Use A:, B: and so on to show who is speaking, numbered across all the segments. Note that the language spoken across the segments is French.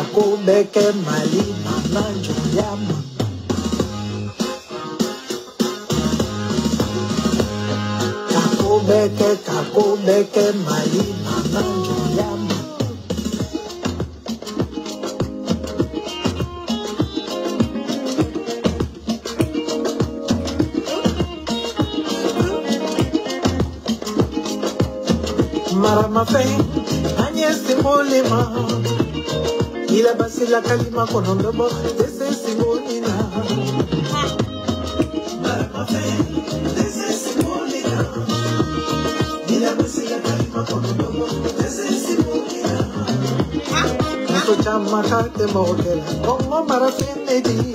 A: Kakobeke Mali Mama Joyama. Kakobeke Mali Mama Joyama. Marama Feng, Agnès Simolema. Il a passé la kalima konondo dese Simolina. Marama Feng, dese Simolina. Il a passé la kalima konondo dese Simolina. Muso chama kate mogela, kongo Marafeng edi.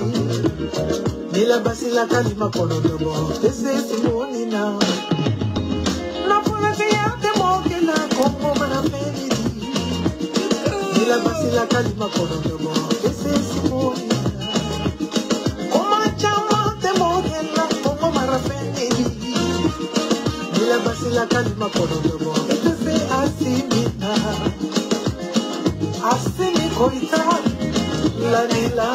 A: Il a passé la kalima konondo dese Simolina. Como Marafeng il a passé la kalima konondo ese Simolina. Como chama te mogela como Marafeng il a passé la kalima konondo ese Asimina. Asimi koita la nila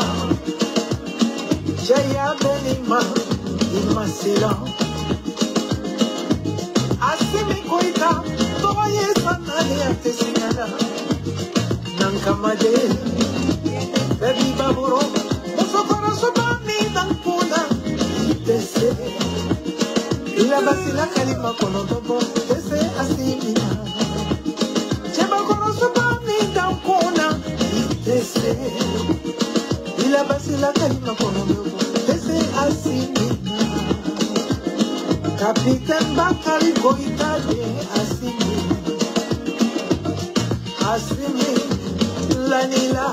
A: Jaya Benima Imasila. Asimi koita Toye sanale atesinala Nankamade Baby baburo Musokoro sobani dankuna Itese Ila basila kalima konodobo Itese asimina Cheba koro sobani dankuna Itese Ila basila kalima konodobo Itese asimina Capitaine Bakari Goitade Asimi Asimi Lanila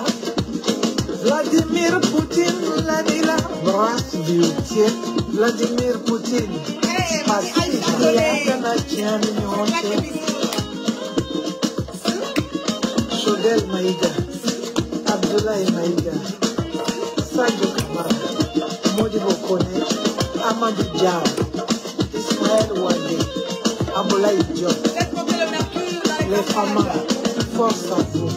A: Vladimir Poutine Lanila Brass Beauty Vladimir Poutine Asimi Yana Chiani Nyonche Shodel Maïga Abdoulaye Maïga Sadio Kamara Modibo Kone Amadou Diaw Wade, Aboulaye Diop, les femmes, force à vous.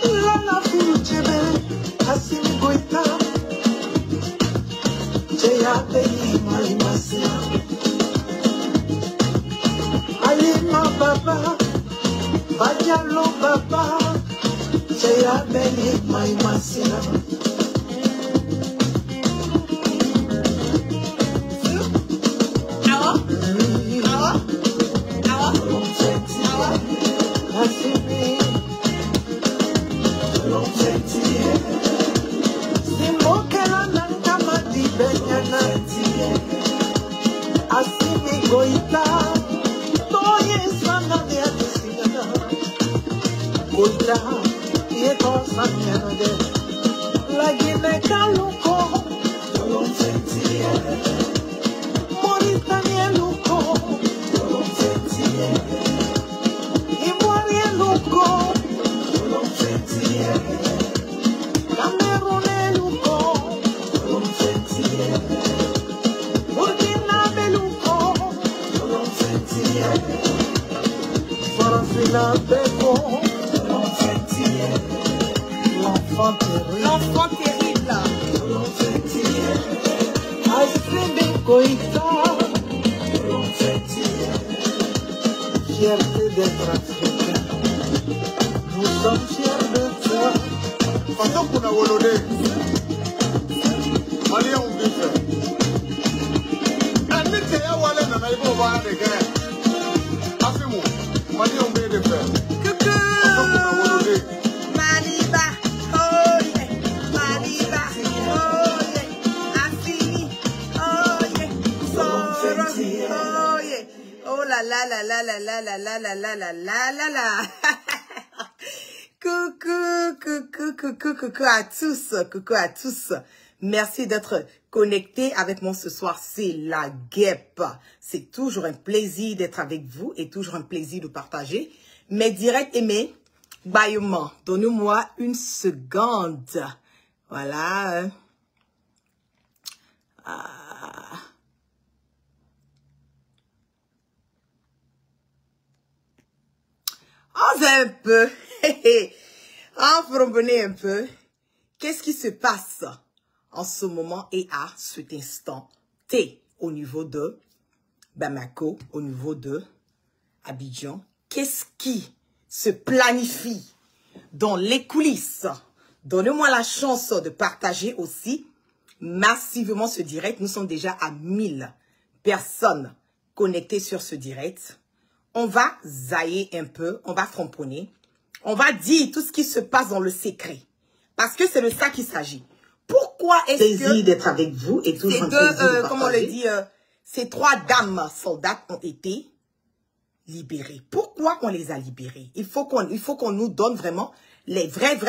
A: Lala Furuchebe, Assimi Goïta, Jaya Beni Maïmasina, Alima Baba, Badialo Baba, Jaya Beni Maïmasina. Asimi Goita, Toye Sanade Atesinana, Goita, Yeto Sanyade, La Guinée Kaluko, Mauritanie Luko, Ivoire Luko, Cameroun Luko, Burkina Beluko, Farafina Beko, l'enfant terrible, Assimi Goïta, fierté d'être africain, nous sommes fiers de ça.
B: Pendant qu'on a volé, Malien on dit ça. Et dès qu'il y a Wallen, on a eu beau voir des gars. Affirmons, Malien on dit de faire. Pendant qu'on a volé.
C: Maliba, oh yeah, Maliba, oh yeah, Assimi, oh yeah, Soro, oh yeah, oh la la la la la la la la la la la la la la. Coucou à tous, coucou à tous. Merci d'être connectés avec moi ce soir, c'est la guêpe. C'est toujours un plaisir d'être avec vous et toujours un plaisir de partager mes directs aimés. Baillement, donnez-moi une seconde. Voilà. Oh, un peu. Revenez un peu. Qu'est-ce qui se passe en ce moment et à cet instant T au niveau de Bamako, au niveau de Abidjan? Qu'est-ce qui se planifie dans les coulisses? Donnez-moi la chance de partager aussi massivement ce direct. Nous sommes déjà à 1000 personnes connectées sur ce direct. On va zailler un peu, on va framponner. On va dire tout ce qui se passe dans le secret. Parce que c'est de ça qu'il s'agit. Pourquoi est-ce que...
A: Plaisir d'être avec vous et toujours un plaisir de partager.
C: Comment on le dit, ces 3 dames soldates ont été libérées. Pourquoi on les a libérées? Il faut qu'on nous donne vraiment les vraies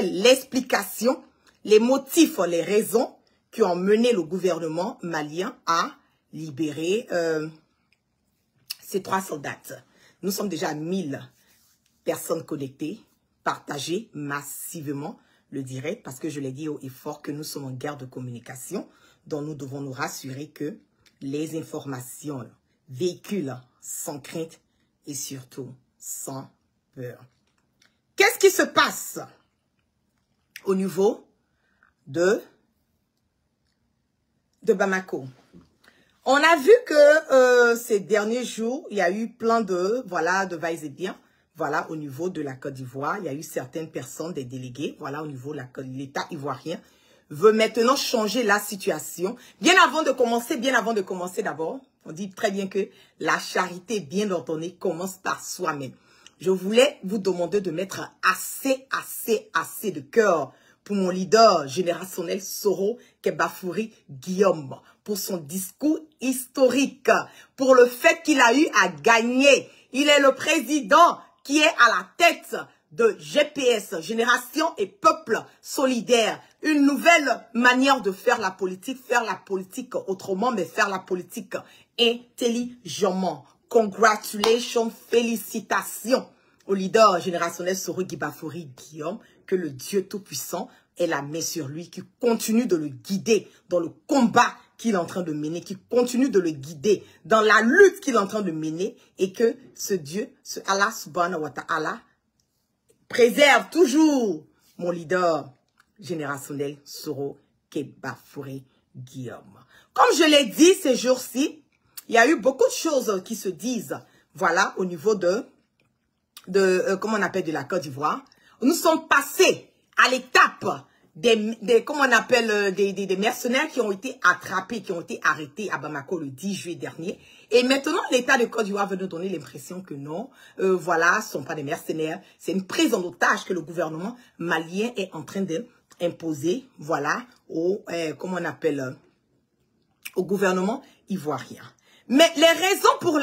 C: l'explication, les motifs, les raisons qui ont mené le gouvernement malien à libérer ces 3 soldates. Nous sommes déjà à 1000 personnes connectées. Partagez massivement le direct parce que je l'ai dit haut et fort que nous sommes en guerre de communication dont nous devons nous rassurer que les informations véhiculent sans crainte et surtout sans peur. Qu'est-ce qui se passe au niveau de Bamako? On a vu que ces derniers jours, il y a eu plein de, voilà, de va-et-vient. Voilà, au niveau de la Côte d'Ivoire, il y a eu certaines personnes, des délégués, voilà, au niveau de l'État ivoirien, veut maintenant changer la situation. Bien avant de commencer d'abord, on dit très bien que la charité bien ordonnée commence par soi-même. Je voulais vous demander de mettre assez de cœur pour mon leader générationnel Soro Kebafouri Guillaume, pour son discours historique, pour le fait qu'il a eu à gagner. Il est le président qui est à la tête de GPS, Génération et Peuple Solidaire. Une nouvelle manière de faire la politique autrement, mais faire la politique intelligemment. Congratulations, félicitations au leader générationnel Soro Kebafouri Guillaume, que le Dieu Tout-Puissant ait la main sur lui, qui continue de le guider dans le combat qu'il est en train de mener, qui continue de le guider dans la lutte qu'il est en train de mener, et que ce Dieu, ce Allah subhanahu wa ta'ala, préserve toujours mon leader générationnel Soro Kebafouri Guillaume. Comme je l'ai dit ces jours-ci, il y a eu beaucoup de choses qui se disent, voilà, au niveau comment on appelle, de la Côte d'Ivoire. Nous sommes passés à l'étape comment on appelle, des mercenaires qui ont été attrapés, qui ont été arrêtés à Bamako le 10 juillet dernier. Et maintenant, l'État de Côte d'Ivoire veut nous donner l'impression que non, voilà, ce ne sont pas des mercenaires. C'est une prise en otage que le gouvernement malien est en train d'imposer, voilà, comment on appelle, au gouvernement ivoirien. Mais les raisons pour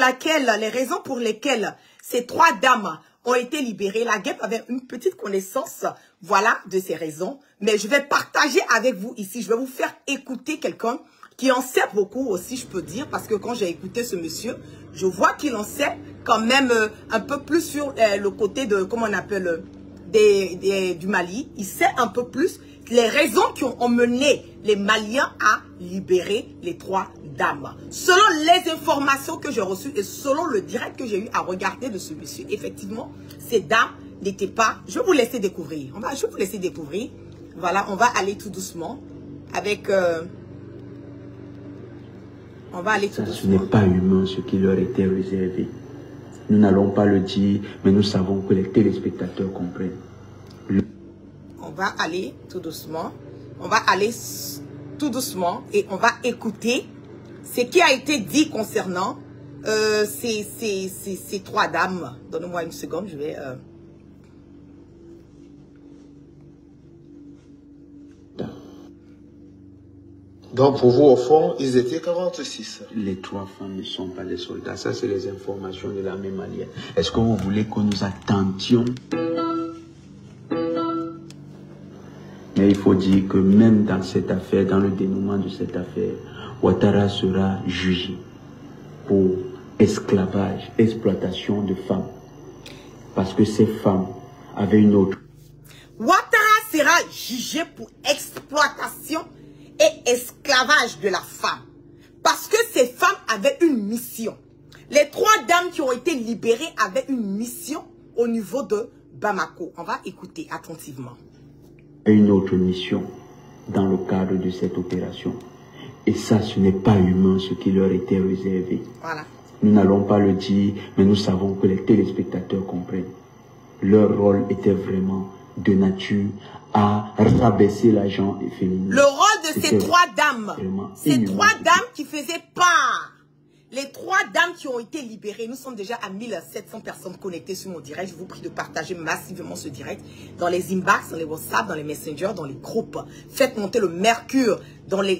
C: lesquelles ces 3 dames ont été libérées, la guêpe avait une petite connaissance, voilà, de ces raisons. Mais je vais partager avec vous ici, je vais vous faire écouter quelqu'un qui en sait beaucoup aussi, je peux dire, parce que quand j'ai écouté ce monsieur, je vois qu'il en sait quand même un peu plus sur le côté de, comment on appelle, du Mali. Il sait un peu plus les raisons qui ont emmené les Maliens à libérer les 3 dames. Selon les informations que j'ai reçues et selon le direct que j'ai eu à regarder de ce monsieur, effectivement, ces dames n'étaient pas... Je vais vous laisser découvrir. Je vais vous laisser découvrir. Voilà, on va aller tout doucement avec... on va aller tout doucement.
D: Ce n'est pas humain ce qui leur était réservé. Nous n'allons pas le dire, mais nous savons que les téléspectateurs comprennent.
C: On va aller tout doucement. On va aller tout doucement et on va écouter ce qui a été dit concernant ces 3 dames. Donnez-moi une seconde, je vais...
B: Donc pour vous, au fond, ils étaient 46.
D: Les 3 femmes ne sont pas des soldats. Ça, c'est les informations de l'armée malienne. Est-ce que vous voulez que nous attendions? Mais il faut dire que même dans cette affaire, dans le dénouement de cette affaire, Ouattara sera jugé pour esclavage, exploitation de femmes. Parce que ces femmes avaient une autre.
C: Ouattara sera jugé pour exploitation et esclavage de la femme. Parce que ces femmes avaient une mission. Les 3 dames qui ont été libérées avaient une mission au niveau de Bamako. On va écouter attentivement.
D: Une autre mission dans le cadre de cette opération. Et ça, ce n'est pas humain ce qui leur était réservé.
C: Voilà.
D: Nous n'allons pas le dire, mais nous savons que les téléspectateurs comprennent. Leur rôle était vraiment de nature à rabaisser l'agent féminin.
C: Le rôle de ces trois dames, qui faisaient part, les trois dames qui ont été libérées, nous sommes déjà à 1700 personnes connectées sur mon direct. Je vous prie de partager massivement ce direct dans les inbox, dans les WhatsApp, dans les messengers, dans les groupes. Faites monter le mercure dans les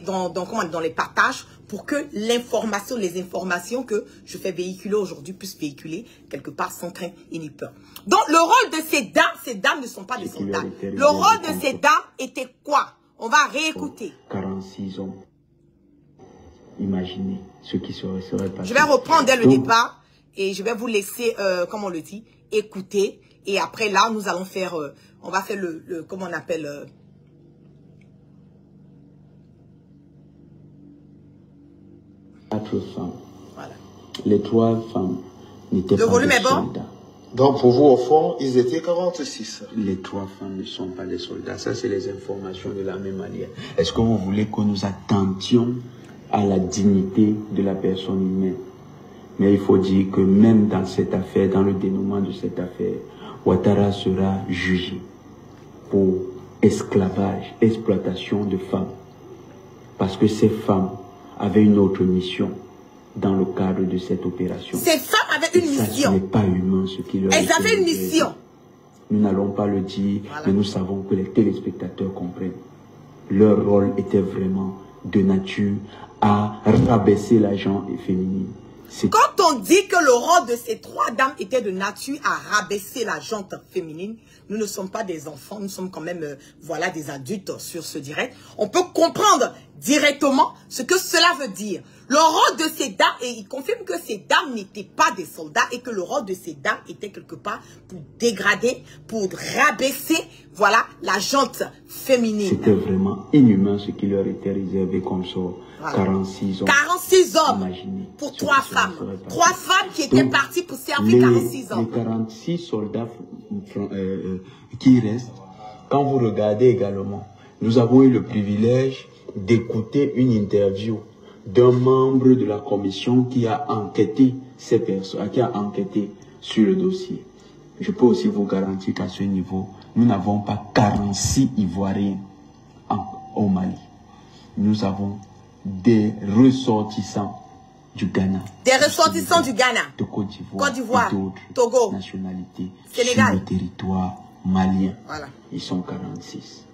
C: partages pour que l'information, les informations que je fais véhiculer aujourd'hui puissent véhiculer quelque part sans crainte et ni peur. Donc le rôle de ces dames ne sont pas des soldats. Le rôle de ces dames était quoi? On va réécouter.
D: 46 hommes. Imaginez ce qui serait passé.
C: Je vais reprendre dès le départ et je vais vous laisser, comme on le dit, écouter. Et après là, nous allons faire, on va faire comment on appelle...
D: 4 femmes.
C: Voilà.
D: Les 3 femmes n'étaient pas des soldats.
B: Donc pour vous, au fond, ils étaient 46.
D: Les 3 femmes ne sont pas des soldats. Ça, c'est les informations de la même manière. Est-ce que vous voulez que nous attentions à la dignité de la personne humaine? Mais il faut dire que même dans cette affaire, dans le dénouement de cette affaire, Ouattara sera jugé pour esclavage, exploitation de femmes. Parce que ces femmes avaient une autre mission dans le cadre de cette opération.
C: Ces femmes avaient une mission.
D: Ce n'est pas humain ce qui leur
C: Elles avaient une mission.
D: Nous n'allons pas le dire, mais nous savons que les téléspectateurs comprennent. Leur rôle était vraiment de nature à rabaisser l'agent féminin.
C: Quand on dit que le rôle de ces 3 dames était de nature à rabaisser la jante féminine, nous ne sommes pas des enfants, nous sommes quand même voilà, des adultes sur ce direct. On peut comprendre directement ce que cela veut dire. Le rôle de ces dames, et il confirme que ces dames n'étaient pas des soldats et que le rôle de ces dames était quelque part pour dégrader, pour rabaisser, voilà, la jante féminine.
D: C'était vraiment inhumain ce qui leur était réservé comme ça. Voilà. 46 hommes.
C: 46 hommes.
D: Imaginez
C: pour 3 femmes. 3 femmes qui étaient parties pour servir 46 hommes.
D: Les 46 soldats qui restent, quand vous regardez également, nous avons eu le privilège d'écouter une interview d'un membre de la commission qui a enquêté ces personnes, qui a enquêté sur le dossier. Je peux aussi vous garantir qu'à ce niveau, nous n'avons pas 46 Ivoiriens au Mali. Nous avons des ressortissants du Ghana.
C: Des ressortissants du Ghana.
D: De Côte d'Ivoire, et d'autres
C: Togo,
D: nationalités
C: Sénégal,
D: sur le territoire malien.
C: Voilà. Ils
D: sont 46.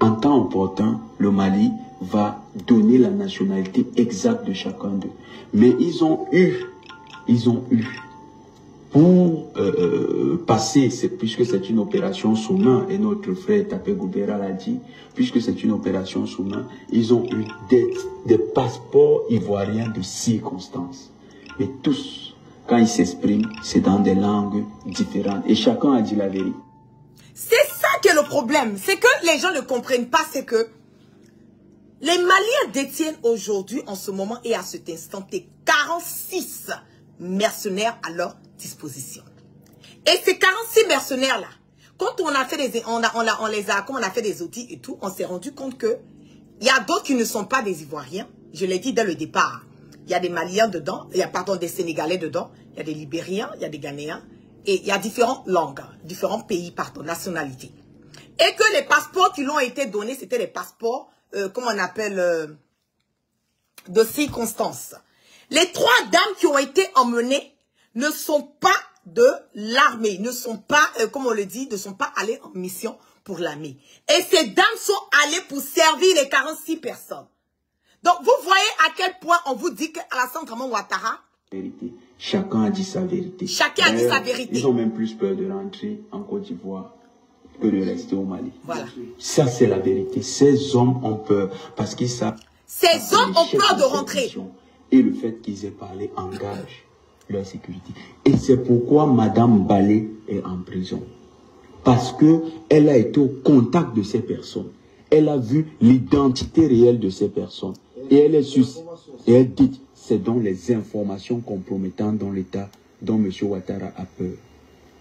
D: En temps opportun, le Mali va donner la nationalité exacte de chacun d'eux. Mais ils ont eu pour passer, puisque c'est une opération sous main, et notre frère Tapé Goubera l'a dit, puisque c'est une opération sous main, ils ont eu des passeports ivoiriens de circonstance. Mais tous, quand ils s'expriment, c'est dans des langues différentes. Et chacun a dit la vérité.
C: C'est ça qui est le problème. C'est que les gens ne comprennent pas, c'est que les Maliens détiennent aujourd'hui, en ce moment et à cet instant, 46 mercenaires à leur disposition. Et ces 46 mercenaires-là, quand on a fait des outils et tout, on s'est rendu compte que il y a d'autres qui ne sont pas des Ivoiriens. Je l'ai dit dès le départ. Il y a des Maliens dedans, il y a des Sénégalais dedans, il y a des Libériens, il y a des Ghanéens, et il y a différentes langues, différents pays, nationalités. Et que les passeports qui l'ont été donnés, c'était les passeports, comment on appelle, de circonstance. Les 3 dames qui ont été emmenées ne sont pas de l'armée, ne sont pas, comme on le dit, ne sont pas allées en mission pour l'armée. Et ces dames sont allées pour servir les 46 personnes. Donc, vous voyez à quel point on vous dit qu'Alassane Dramane Ouattara...
D: Chacun a dit sa vérité.
C: Chacun a dit sa vérité.
D: Ils ont même plus peur de rentrer en Côte d'Ivoire que de rester au Mali.
C: Voilà.
D: Ça, c'est la vérité. Ces hommes ont peur parce qu'ils savent...
C: Ces hommes ont peur de rentrer.
D: Et le fait qu'ils aient parlé engage leur sécurité. Et c'est pourquoi Madame Balé est en prison. Parce qu'elle a été au contact de ces personnes. Elle a vu l'identité réelle de ces personnes. Et elle est et elle dit, c'est dans les informations compromettantes dans l'État dont M. Ouattara a peur.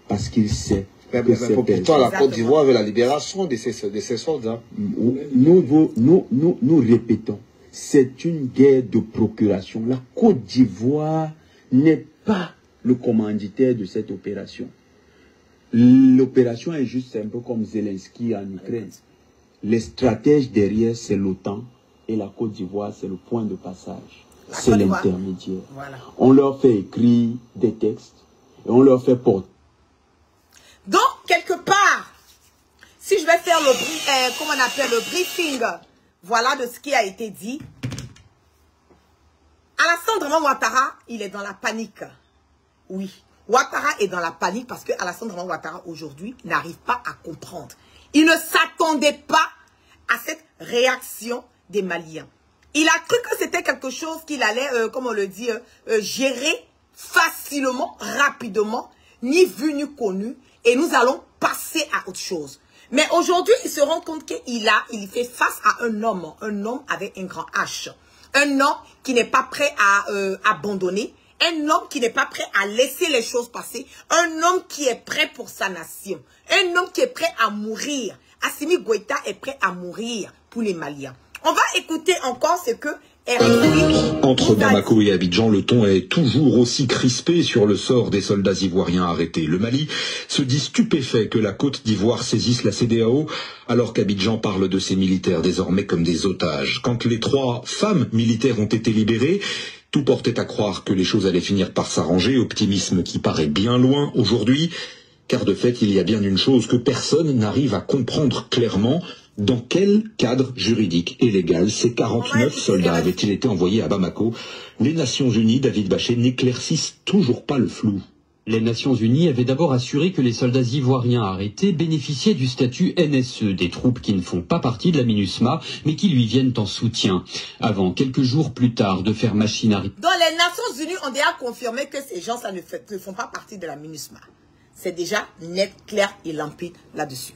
D: Parce qu'il sait
B: Pourtant, la Côte d'Ivoire veut la libération de ces soldats.
D: Nous répétons, c'est une guerre de procuration. La Côte d'Ivoire n'est pas le commanditaire de cette opération. L'opération est juste un peu comme Zelensky en Ukraine. Les stratèges derrière, c'est l'OTAN et la Côte d'Ivoire, c'est le point de passage. C'est l'intermédiaire. Voilà. On leur fait écrire des textes et on leur fait porter.
C: Donc, quelque part, si je vais faire le, comment on appelle, le briefing, voilà de ce qui a été dit. Alassane Draman Ouattara, il est dans la panique. Oui, Ouattara est dans la panique parce que Alassane Draman Ouattara aujourd'hui n'arrive pas à comprendre. Il ne s'attendait pas à cette réaction des Maliens. Il a cru que c'était quelque chose qu'il allait, comme on le dit, gérer facilement, rapidement, ni vu ni connu. Et nous allons passer à autre chose. Mais aujourd'hui, il se rend compte qu'il fait face à un homme avec un grand H. Un homme qui n'est pas prêt à abandonner. Un homme qui n'est pas prêt à laisser les choses passer. Un homme qui est prêt pour sa nation. Un homme qui est prêt à mourir. Assimi Goïta est prêt à mourir pour les Maliens. On va écouter encore ce que
E: Entre Bamako et Abidjan, le ton est toujours aussi crispé sur le sort des soldats ivoiriens arrêtés. Le Mali se dit stupéfait que la Côte d'Ivoire saisisse la CEDEAO, alors qu'Abidjan parle de ses militaires désormais comme des otages. Quand les 3 femmes militaires ont été libérées, tout portait à croire que les choses allaient finir par s'arranger, optimisme qui paraît bien loin aujourd'hui, car de fait, il y a bien une chose que personne n'arrive à comprendre clairement. Dans quel cadre juridique et légal ces 49 soldats avaient-ils été envoyés à Bamako? Les Nations Unies, David Bachet, n'éclaircissent toujours pas le flou.
F: Les Nations Unies avaient d'abord assuré que les soldats ivoiriens arrêtés bénéficiaient du statut NSE, des troupes qui ne font pas partie de la MINUSMA, mais qui lui viennent en soutien, avant quelques jours plus tard de faire machine arrière.
C: Donc les Nations Unies ont déjà confirmé que ces gens ça ne font pas partie de la MINUSMA. C'est déjà net, clair et limpide là-dessus.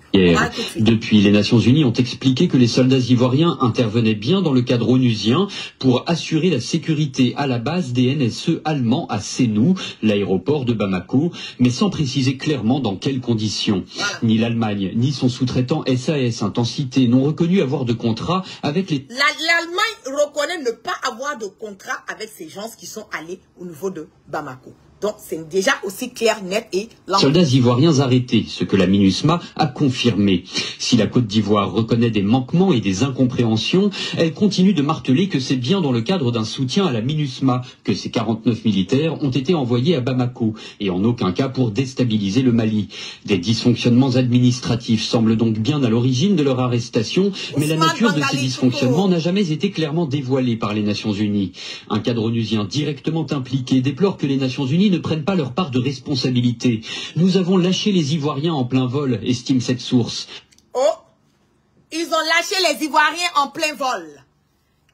F: Depuis, les Nations Unies ont expliqué que les soldats ivoiriens intervenaient bien dans le cadre onusien pour assurer la sécurité à la base des NSE allemands à Sénou, l'aéroport de Bamako, mais sans préciser clairement dans quelles conditions. Voilà. Ni l'Allemagne, ni son sous-traitant SAS Intensité n'ont reconnu avoir de contrat avec les...
C: L'Allemagne reconnaît ne pas avoir de contrat avec ces gens qui sont allés au niveau de Bamako. Donc, c'est déjà aussi clair, net et...
F: Soldats ivoiriens arrêtés, ce que la MINUSMA a confirmé. Si la Côte d'Ivoire reconnaît des manquements et des incompréhensions, elle continue de marteler que c'est bien dans le cadre d'un soutien à la MINUSMA que ces 49 militaires ont été envoyés à Bamako, et en aucun cas pour déstabiliser le Mali. Des dysfonctionnements administratifs semblent donc bien à l'origine de leur arrestation, mais la nature de ces dysfonctionnements n'a jamais été clairement dévoilée par les Nations Unies. Un cadre onusien directement impliqué déplore que les Nations Unies ne prennent pas leur part de responsabilité. Nous avons lâché les Ivoiriens en plein vol, estime cette source.
C: Oh, ils ont lâché les Ivoiriens en plein vol.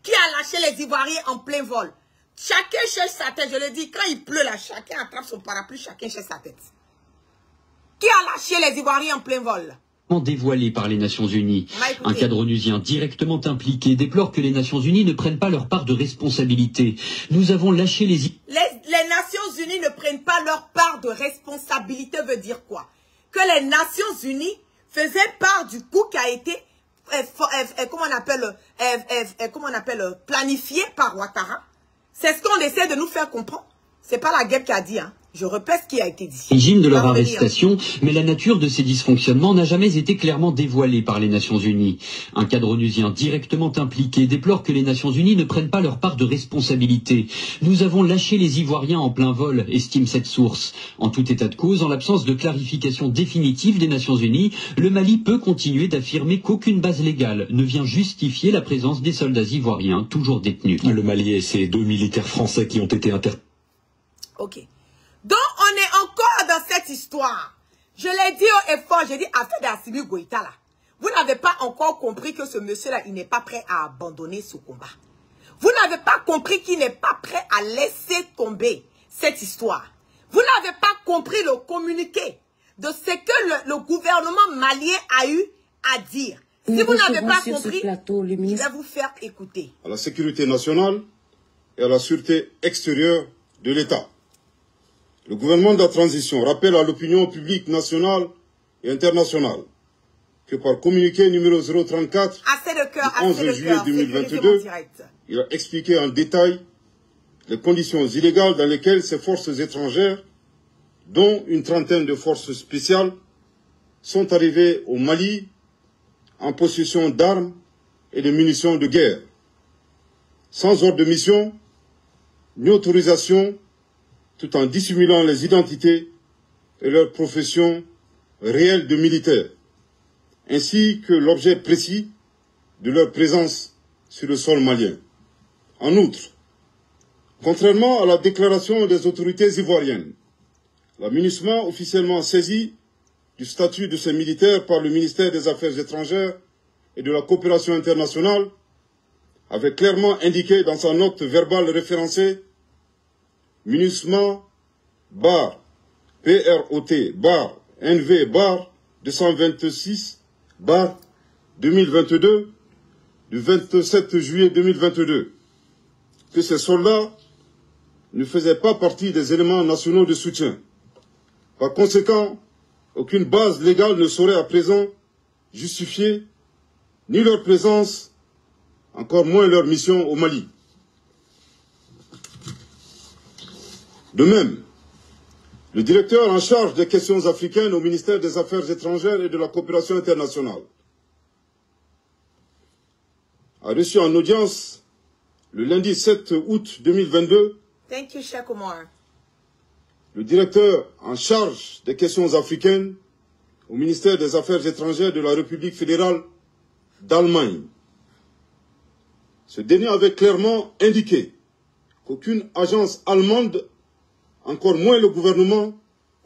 C: Qui a lâché les Ivoiriens en plein vol? Chacun cherche sa tête, je le dis, quand il pleut là, chacun attrape son parapluie, chacun cherche sa tête. Qui a lâché les Ivoiriens en plein vol?
F: Dévoilé par les Nations Unies. Un cadre onusien directement impliqué déplore que les Nations Unies ne prennent pas leur part de responsabilité. Nous avons lâché les
C: Nations Unies ne prennent pas leur part de responsabilité veut dire quoi? Que les Nations Unies faisaient part du coup qui a été planifié par Ouattara. C'est ce qu'on essaie de nous faire comprendre. C'est pas la guerre qui a dit, hein. Je répète ce qui a été dit.
F: L'origine de leur arrestation, mais la nature de ces dysfonctionnements n'a jamais été clairement dévoilée par les Nations Unies. Un cadre onusien directement impliqué déplore que les Nations Unies ne prennent pas leur part de responsabilité. Nous avons lâché les Ivoiriens en plein vol, estime cette source. En tout état de cause, en l'absence de clarification définitive des Nations Unies, le Mali peut continuer d'affirmer qu'aucune base légale ne vient justifier la présence des soldats ivoiriens toujours détenus.
E: Le Mali et ses 2 militaires français qui ont été
C: Ok. Donc, on est encore dans cette histoire. Je l'ai dit au effort, j'ai dit, affaire d'Assimi Goïta là. Vous n'avez pas encore compris que ce monsieur-là, il n'est pas prêt à abandonner ce combat. Vous n'avez pas compris qu'il n'est pas prêt à laisser tomber cette histoire. Vous n'avez pas compris le communiqué de ce que le gouvernement malien a eu à dire. Si vous n'avez pas compris, je vais vous faire écouter.
B: À la sécurité nationale et à la sûreté extérieure de l'État. Le gouvernement de la transition rappelle à l'opinion publique nationale et internationales que par communiqué numéro 034 du 11 juillet 2022, il a expliqué en détail les conditions illégales dans lesquelles ces forces étrangères, dont une trentaine de forces spéciales, sont arrivées au Mali en possession d'armes et de munitions de guerre, sans ordre de mission ni autorisation, tout en dissimulant les identités et leur profession réelle de militaires, ainsi que l'objet précis de leur présence sur le sol malien. En outre, contrairement à la déclaration des autorités ivoiriennes, la MINUSMA, officiellement saisie du statut de ces militaires par le ministère des Affaires étrangères et de la coopération internationale, avait clairement indiqué dans sa note verbale référencée MINUSMA bar PROT bar NV bar 226 bar 2022 du 27 juillet 2022 que ces soldats ne faisaient pas partie des éléments nationaux de soutien. Par conséquent, aucune base légale ne saurait à présent justifier ni leur présence, encore moins leur mission au Mali. De même, le directeur en charge des questions africaines au ministère des Affaires étrangères et de la coopération internationale a reçu en audience le lundi 7 août 2022 le directeur en charge des questions africaines au ministère des Affaires étrangères de la République fédérale d'Allemagne. Ce dernier avait clairement indiqué qu'aucune agence allemande, encore moins le gouvernement,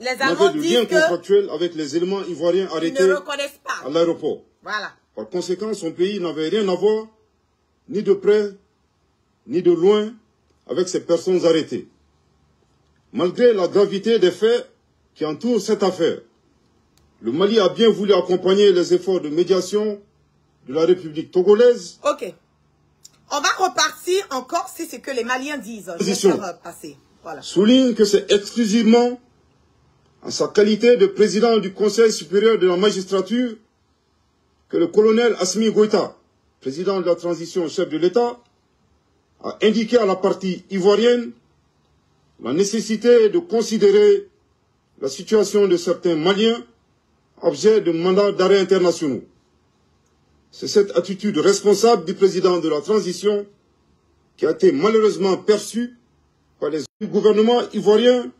B: n'avait de lien contractuel avec les éléments ivoiriens arrêtés à l'aéroport.
C: Voilà.
B: Par conséquent, son pays n'avait rien à voir, ni de près, ni de loin, avec ces personnes arrêtées. Malgré la gravité des faits qui entourent cette affaire, le Mali a bien voulu accompagner les efforts de médiation de la République togolaise.
C: Ok. On va repartir encore si c'est ce que les Maliens disent. Je vais faire passer. Voilà.
B: Souligne que c'est exclusivement en sa qualité de président du Conseil supérieur de la magistrature que le colonel Assimi Goïta, président de la transition chef de l'État, a indiqué à la partie ivoirienne la nécessité de considérer la situation de certains Maliens objet de mandats d'arrêt internationaux. C'est cette attitude responsable du président de la transition qui a été malheureusement perçue par les gouvernements ivoiriens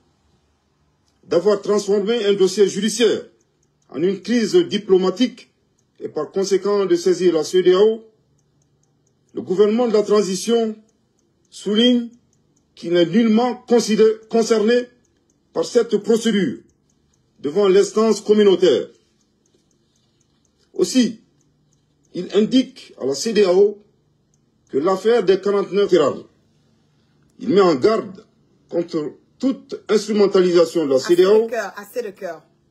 B: d'avoir transformé un dossier judiciaire en une crise diplomatique et par conséquent de saisir la CEDEAO. Le gouvernement de la transition souligne qu'il n'est nullement concerné par cette procédure devant l'instance communautaire. Aussi, il indique à la CEDEAO que l'affaire des 49 tirades, il met en garde contre toute instrumentalisation de la CEDEAO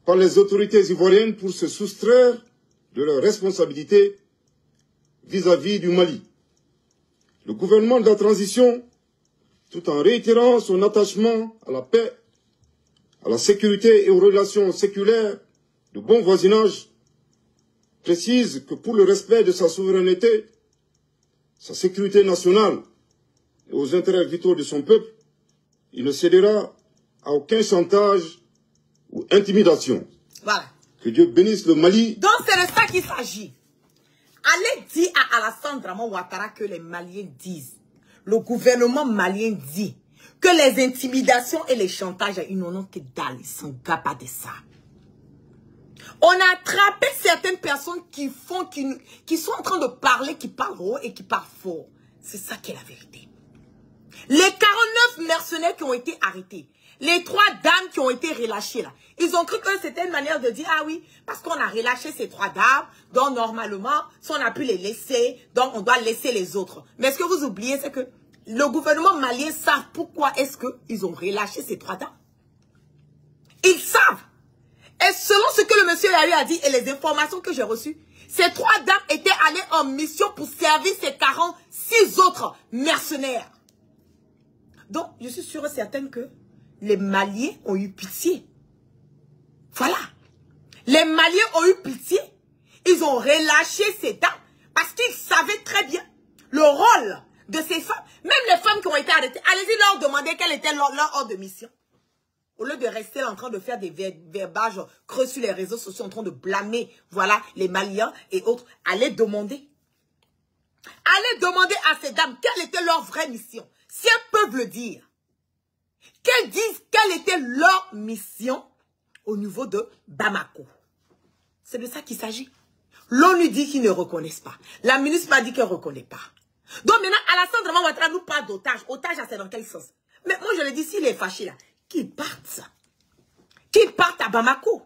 B: par les autorités ivoiriennes pour se soustraire de leurs responsabilités vis-à-vis du Mali. Le gouvernement de la transition, tout en réitérant son attachement à la paix, à la sécurité et aux relations séculaires de bon voisinage, précise que pour le respect de sa souveraineté, sa sécurité nationale et aux intérêts vitaux de son peuple, il ne cédera à aucun chantage ou intimidation.
C: Voilà.
B: Que Dieu bénisse le Mali.
C: Donc c'est de ça qu'il s'agit. Allez dire à Alassane Draman Ouattara que les Maliens disent, le gouvernement malien dit que les intimidations et les chantages, ils n'en ont que dalle, ils sont pas de ça. On a attrapé certaines personnes qui sont en train de parler, qui parlent haut et qui parlent fort. C'est ça qui est la vérité. Les 49 mercenaires qui ont été arrêtés, les 3 dames qui ont été relâchées là, ils ont cru que c'était une manière de dire, ah oui, parce qu'on a relâché ces 3 dames, donc normalement, si on a pu les laisser, donc on doit laisser les autres. Mais ce que vous oubliez, c'est que le gouvernement malien savent pourquoi est-ce qu'ils ont relâché ces 3 dames. Ils savent. Et selon ce que le monsieur a dit et les informations que j'ai reçues, ces 3 dames étaient allées en mission pour servir ces 46 autres mercenaires. Donc, je suis sûre et certaine que les Maliens ont eu pitié. Voilà. Les Maliens ont eu pitié. Ils ont relâché ces dames parce qu'ils savaient très bien le rôle de ces femmes. Même les femmes qui ont été arrêtées, allez-y leur demander quel était leur ordre de mission. Au lieu de rester là en train de faire des verbages creux sur les réseaux sociaux, en train de blâmer, voilà, les Maliens et autres, allez demander. Allez demander à ces dames quelle était leur vraie mission. Si elles peuvent le dire. Qu'elles disent quelle était leur mission au niveau de Bamako. C'est de ça qu'il s'agit. L'ONU dit qu'ils ne reconnaissent pas. La MINUSMA dit qu'elle ne reconnaît pas. Donc maintenant, Alassane Draman Ouattara nous parle d'otages. Otages, c'est dans quel sens? Mais moi, je le dis, s'il est fâché là, qu'il parte. Qu'il parte à Bamako.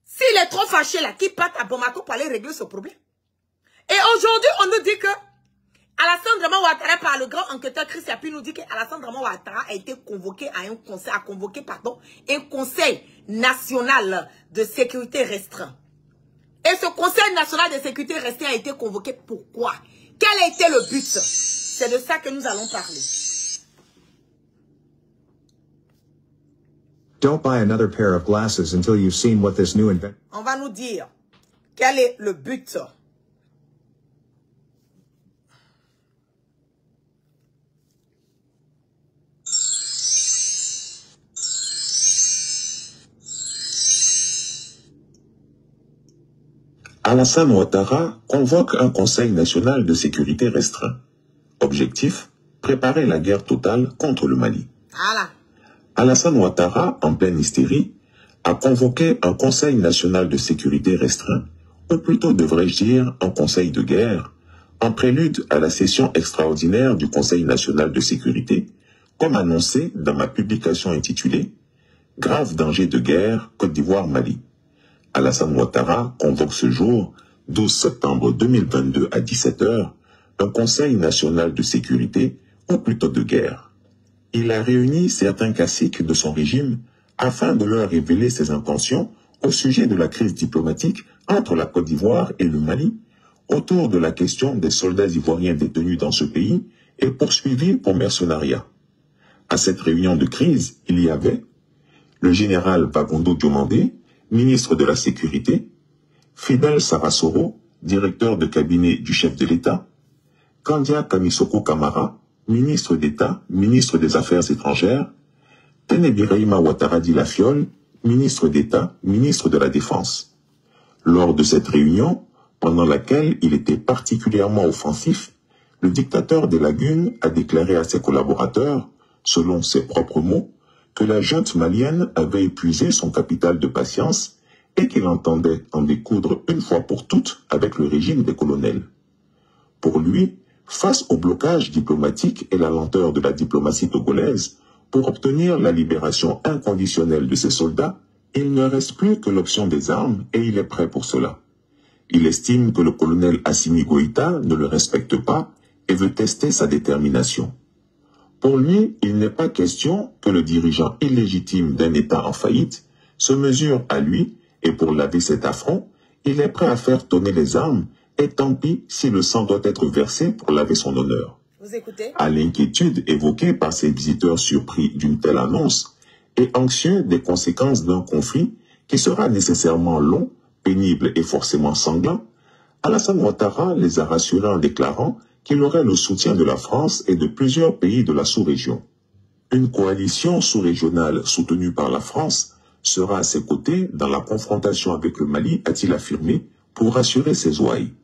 C: S'il est trop fâché là, qu'il parte à Bamako pour aller régler ce problème. Et aujourd'hui, on nous dit que Alassane Draman Ouattara, par le grand enquêteur Chris Yapi, nous dit qu'Alassane Draman Ouattara a été convoqué à un conseil, un conseil national de sécurité restreint. Et ce conseil national de sécurité restreint a été convoqué pourquoi? Quel a été le but? C'est de ça que nous allons parler.
G: Don't buy another pair of glasses until you've seen what this new invention.
C: On va nous dire quel est le but.
H: Alassane Ouattara convoque un conseil national de sécurité restreint. Objectif, préparer la guerre totale contre le Mali.
C: Voilà.
H: Alassane Ouattara, en pleine hystérie, a convoqué un conseil national de sécurité restreint, ou plutôt devrais-je dire un conseil de guerre, en prélude à la session extraordinaire du Conseil national de sécurité, comme annoncé dans ma publication intitulée « Grave danger de guerre, Côte d'Ivoire-Mali ». Alassane Ouattara convoque ce jour, 12 septembre 2022 à 17 h, un Conseil national de sécurité, ou plutôt de guerre. Il a réuni certains caciques de son régime afin de leur révéler ses intentions au sujet de la crise diplomatique entre la Côte d'Ivoire et le Mali, autour de la question des soldats ivoiriens détenus dans ce pays et poursuivis pour mercenariat. À cette réunion de crise, il y avait le général Bagondo Diomandé, ministre de la Sécurité, Fidel Sarasoro, directeur de cabinet du chef de l'État, Kandia Kamisoko Kamara, ministre d'État, ministre des Affaires étrangères, Tenebiraima Ouattara Dilafiol, ministre d'État, ministre de la Défense. Lors de cette réunion, pendant laquelle il était particulièrement offensif, le dictateur des Lagunes a déclaré à ses collaborateurs, selon ses propres mots, que la junte malienne avait épuisé son capital de patience et qu'il entendait en découdre une fois pour toutes avec le régime des colonels. Pour lui, face au blocage diplomatique et la lenteur de la diplomatie togolaise, pour obtenir la libération inconditionnelle de ses soldats, il ne reste plus que l'option des armes et il est prêt pour cela. Il estime que le colonel Assimi Goïta ne le respecte pas et veut tester sa détermination. Pour lui, il n'est pas question que le dirigeant illégitime d'un État en faillite se mesure à lui et pour laver cet affront, il est prêt à faire tonner les armes et tant pis si le sang doit être versé pour laver son honneur.
C: Vous écoutez?
H: À l'inquiétude évoquée par ses visiteurs surpris d'une telle annonce et anxieux des conséquences d'un conflit qui sera nécessairement long, pénible et forcément sanglant, Alassane Ouattara les a rassurés en déclarant qu'il aurait le soutien de la France et de plusieurs pays de la sous-région. Une coalition sous-régionale soutenue par la France sera à ses côtés dans la confrontation avec le Mali, a-t-il affirmé, pour rassurer ses ouailles.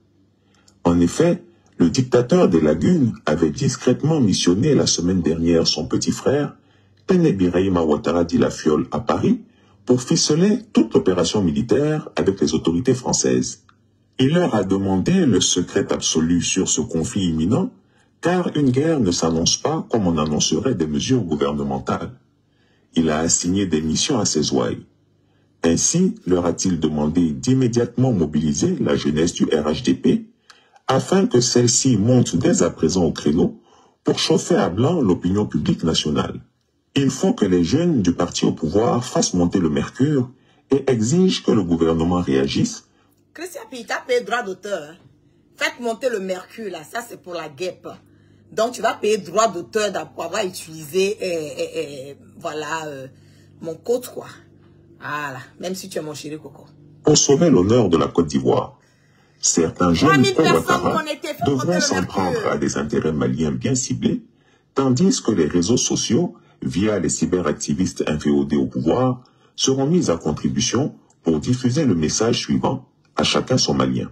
H: En effet, le dictateur des Lagunes avait discrètement missionné la semaine dernière son petit frère, Tenebiraima Ouattara Dilafiol, à Paris, pour ficeler toute l'opération militaire avec les autorités françaises. Il leur a demandé le secret absolu sur ce conflit imminent, car une guerre ne s'annonce pas comme on annoncerait des mesures gouvernementales. Il a assigné des missions à ses ouailles. Ainsi, leur a-t-il demandé d'immédiatement mobiliser la jeunesse du RHDP, afin que celle-ci monte dès à présent au créneau pour chauffer à blanc l'opinion publique nationale. Il faut que les jeunes du parti au pouvoir fassent monter le mercure et exigent que le gouvernement réagisse.
C: Christian Pita paye droit d'auteur. Hein. Faites monter le mercure là, ça c'est pour la guêpe. Donc tu vas payer droit d'auteur pour avoir utilisé voilà mon code quoi. Voilà, même si tu es mon chéri Coco.
H: On sauvait l'honneur de la Côte d'Ivoire. Certains jeunes pro-Ouattara devront s'en prendre à des intérêts maliens bien ciblés, tandis que les réseaux sociaux, via les cyberactivistes inféodés au pouvoir, seront mis à contribution pour diffuser le message suivant: à chacun son malien.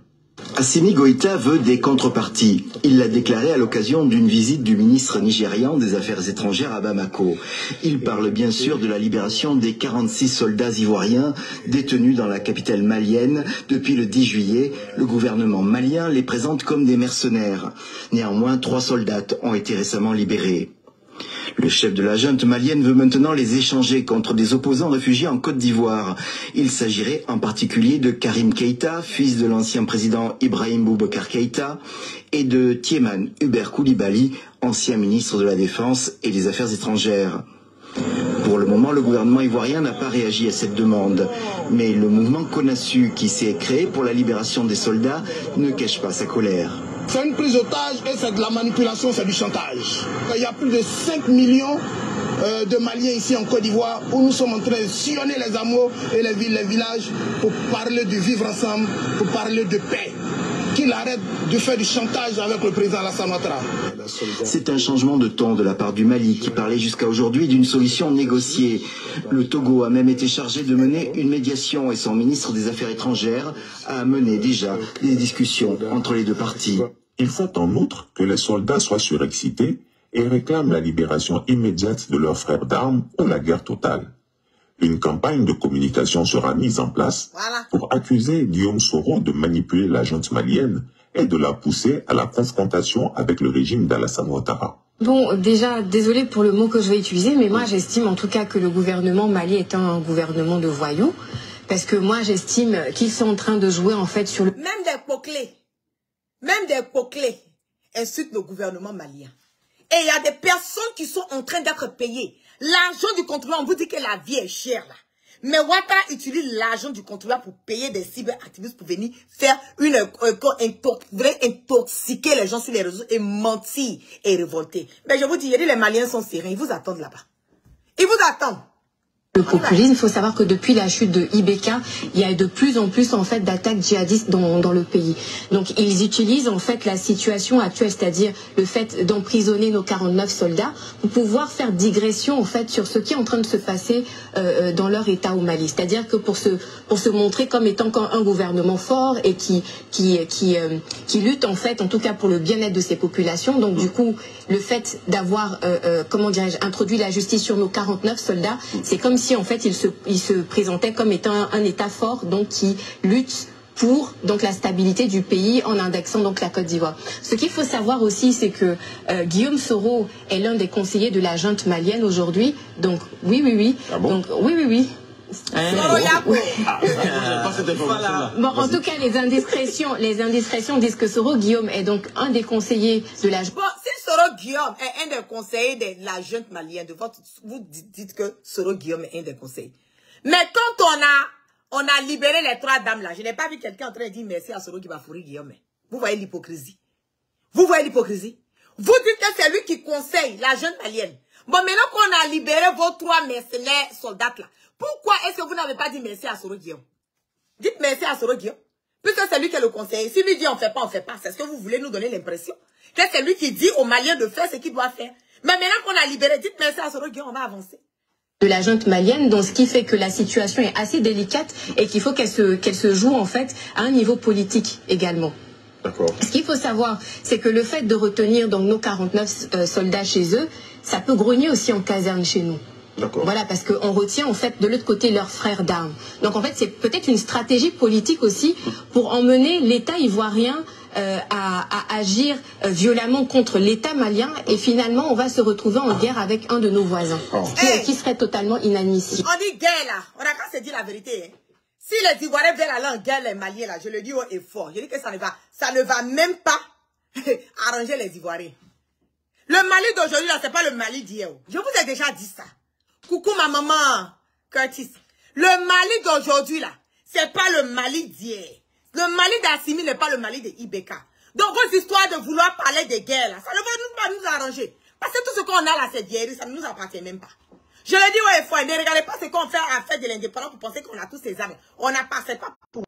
I: Assimi Goïta veut des contreparties. Il l'a déclaré à l'occasion d'une visite du ministre nigérian des Affaires étrangères à Bamako. Il parle bien sûr de la libération des 46 soldats ivoiriens détenus dans la capitale malienne. Depuis le 10 juillet, le gouvernement malien les présente comme des mercenaires. Néanmoins, 3 soldats ont été récemment libérés. Le chef de la junte malienne veut maintenant les échanger contre des opposants réfugiés en Côte d'Ivoire. Il s'agirait en particulier de Karim Keïta, fils de l'ancien président Ibrahim Boubacar Keïta, et de Tieman Hubert Koulibaly, ancien ministre de la Défense et des Affaires étrangères. Pour le moment, le gouvernement ivoirien n'a pas réagi à cette demande. Mais le mouvement Konassu, qui s'est créé pour la libération des soldats, ne cache pas sa colère.
J: C'est une prise d'otage et c'est de la manipulation, c'est du chantage. Il y a plus de 5 millions de Maliens ici en Côte d'Ivoire où nous sommes en train de sillonner les hameaux et les villes, les villages pour parler de vivre ensemble, pour parler de paix. Qu'il arrête de faire du chantage avec le président Alassane Ouattara.
I: C'est un changement de ton de la part du Mali qui parlait jusqu'à aujourd'hui d'une solution négociée. Le Togo a même été chargé de mener une médiation et son ministre des Affaires étrangères a mené déjà des discussions entre les deux parties.
H: Il faut en outre que les soldats soient surexcités et réclament la libération immédiate de leurs frères d'armes ou la guerre totale. Une campagne de communication sera mise en place pour accuser Guillaume Soro de manipuler la junte malienne et de la pousser à la confrontation avec le régime d'Alassane Ouattara.
K: Bon, déjà, désolé pour le mot que je vais utiliser, mais moi j'estime en tout cas que le gouvernement mali est un gouvernement de voyous, parce que moi j'estime qu'ils sont en train de jouer en fait sur le...
C: Même des poclés insultent le gouvernement malien. Et il y a des personnes qui sont en train d'être payées. L'argent du contribuable, on vous dit que la vie est chère là. Mais Ouattara utilise l'argent du contribuable pour payer des cyberactivistes pour venir faire intoxiquer les gens sur les réseaux et mentir et révolter. Mais je vous dis, les Maliens sont sereins, ils vous attendent là-bas. Ils vous attendent.
K: Le populisme, il faut savoir que depuis la chute de Ibeka, il y a de plus en plus en fait d'attaques djihadistes dans le pays. Donc ils utilisent en fait la situation actuelle, c'est-à-dire le fait d'emprisonner nos 49 soldats pour pouvoir faire digression en fait sur ce qui est en train de se passer dans leur état au Mali. C'est-à-dire que pour se montrer comme étant un gouvernement fort et qui lutte en fait, en tout cas pour le bien-être de ces populations. Donc du coup, le fait d'avoir comment dirais-je, introduit la justice sur nos 49 soldats, c'est comme si en fait il se présentait comme étant un État fort, donc qui lutte pour donc la stabilité du pays en indexant donc la Côte d'Ivoire. Ce qu'il faut savoir aussi, c'est que Guillaume Soro est l'un des conseillers de la junte malienne aujourd'hui. Donc oui. Ah bon? Donc oui. Bon, en tout cas, les indiscrétions disent que Soro Guillaume est donc un des conseillers de la...
C: Bon, si Soro Guillaume est un des conseillers de la junte malienne, vous dites que Soro Guillaume est un des conseillers. Mais quand on a libéré les 3 dames là, je n'ai pas vu quelqu'un en train de dire merci à Soro qui va fourrir Guillaume. Vous voyez l'hypocrisie? Vous dites que c'est lui qui conseille la junte malienne. Bon, maintenant qu'on a libéré vos 3 mercenaires soldats là, pourquoi est-ce que vous n'avez pas dit merci à Soro Guillaume? Dites merci à Soro Guillaume. Puisque c'est lui qui est le conseiller. Si lui dit on fait pas, c'est ce que vous voulez nous donner l'impression que c'est lui qui dit aux Maliens de faire ce qu'il doit faire. Mais maintenant qu'on a libéré, dites merci à Soro Guillaume, on va avancer.
K: De la junte malienne, donc ce qui fait que la situation est assez délicate et qu'il faut qu'elle se joue en fait à un niveau politique également. Ce qu'il faut savoir, c'est que le fait de retenir donc nos 49 soldats chez eux, ça peut grogner aussi en caserne chez nous. Voilà, parce qu'on retient en fait de l'autre côté leurs frères d'armes. Donc en fait, c'est peut-être une stratégie politique aussi pour emmener l'État ivoirien à agir violemment contre l'État malien, et finalement on va se retrouver en guerre avec un de nos voisins, qui serait totalement inadmissible.
C: On dit guerre là, on a qu'à se dire la vérité. Hein. Si les Ivoiriens veulent aller en guerre, les Maliens là, je le dis haut et fort, je dis que ça ne va même pas arranger les Ivoiriens. Le Mali d'aujourd'hui là, c'est pas le Mali d'hier. Je vous ai déjà dit ça. Coucou ma maman Curtis. Le Mali d'aujourd'hui là, c'est pas le Mali d'hier. Le Mali d'Assimi n'est pas le Mali de Ibeka. Donc vos histoires de vouloir parler de guerre là, ça ne va pas nous arranger. Parce que tout ce qu'on a là, c'est guerre, ça ne nous appartient même pas. Je le dis ouais, fois, ne regardez pas ce qu'on fait à la fête de l'indépendance pour penser qu'on a tous ces armes. On n'a pas, c'est pas pour